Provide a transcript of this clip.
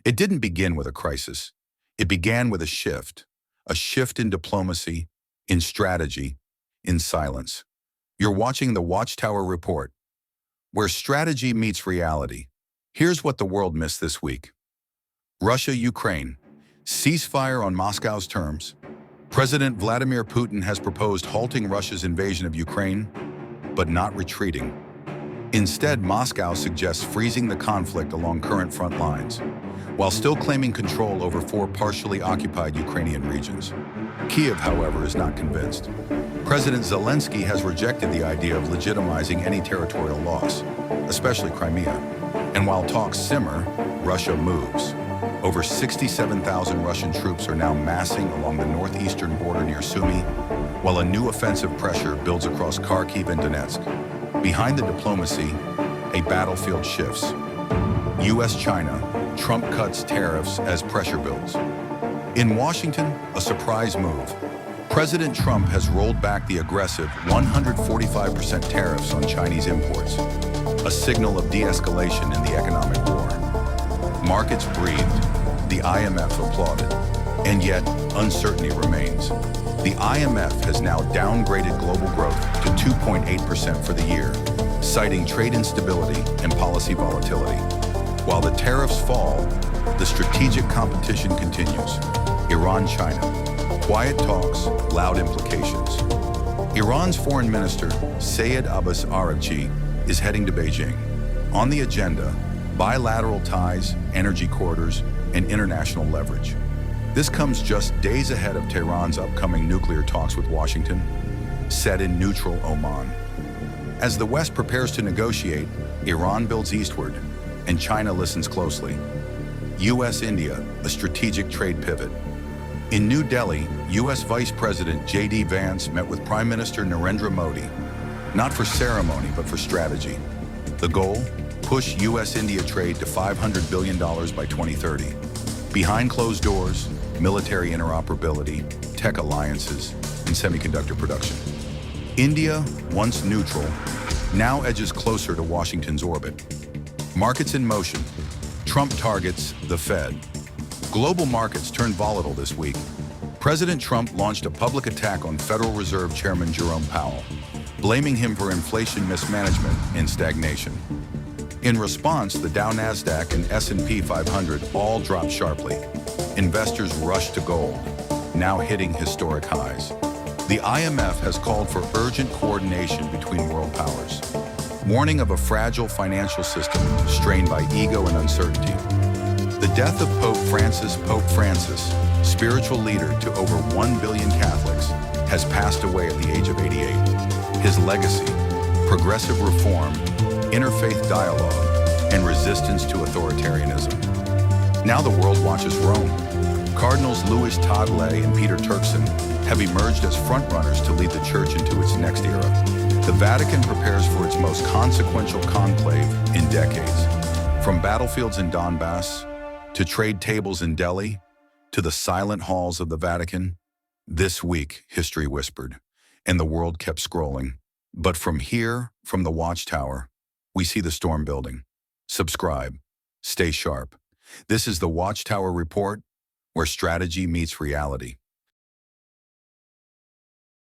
It didn't begin with a crisis. It began with a shift in diplomacy, in strategy, in silence. You're watching the Watchtower Report, where strategy meets reality. Here's what the world missed this week. Russia-Ukraine. Ceasefire on Moscow's terms. President Vladimir Putin has proposed halting Russia's invasion of Ukraine, but not retreating. Instead, Moscow suggests freezing the conflict along current front lines, while still claiming control over 4 partially occupied Ukrainian regions. Kyiv, however, is not convinced. President Zelensky has rejected the idea of legitimizing any territorial loss, especially Crimea. And while talks simmer, Russia moves. Over 67,000 Russian troops are now massing along the northeastern border near Sumy, while a new offensive pressure builds across Kharkiv and Donetsk. Behind the diplomacy, a battlefield shifts. U.S.-China, Trump cuts tariffs as pressure builds. In Washington, a surprise move. President Trump has rolled back the aggressive 145% tariffs on Chinese imports, a signal of de-escalation in the economic war. Markets breathed, the IMF applauded, and yet uncertainty remains. The IMF has now downgraded global growth to 2.8% for the year, citing trade instability and policy volatility. While the tariffs fall, the strategic competition continues. Iran-China. Quiet talks, loud implications. Iran's foreign minister, Sayed Abbas Araghchi, is heading to Beijing. On the agenda, bilateral ties, energy corridors, and international leverage. This comes just days ahead of Tehran's upcoming nuclear talks with Washington, set in neutral Oman. As the West prepares to negotiate, Iran builds eastward, and China listens closely. U.S.-India, a strategic trade pivot. In New Delhi, U.S. Vice President J.D. Vance met with Prime Minister Narendra Modi, not for ceremony, but for strategy. The goal? Push U.S.-India trade to $500 billion by 2030. Behind closed doors, military interoperability, tech alliances, and semiconductor production. India, once neutral, now edges closer to Washington's orbit. Markets in motion. Trump targets the Fed. Global markets turned volatile this week. President Trump launched a public attack on Federal Reserve Chairman Jerome Powell, blaming him for inflation mismanagement and stagnation. In response, the Dow, Nasdaq, and S&P 500 all dropped sharply. Investors rushed to gold, now hitting historic highs. The IMF has called for urgent coordination between world powers, warning of a fragile financial system strained by ego and uncertainty. The death of Pope Francis, spiritual leader to over 1 billion Catholics, has passed away at the age of 88. His legacy: progressive reform, interfaith dialogue, and resistance to authoritarianism. Now the world watches Rome. Cardinals Louis Tagle and Peter Turkson have emerged as frontrunners to lead the church into its next era. The Vatican prepares for its most consequential conclave in decades. From battlefields in Donbass, to trade tables in Delhi, to the silent halls of the Vatican, this week history whispered, and the world kept scrolling. But from here, from the Watchtower, we see the storm building. Subscribe. Stay sharp. This is the Watchtower Report, where strategy meets reality.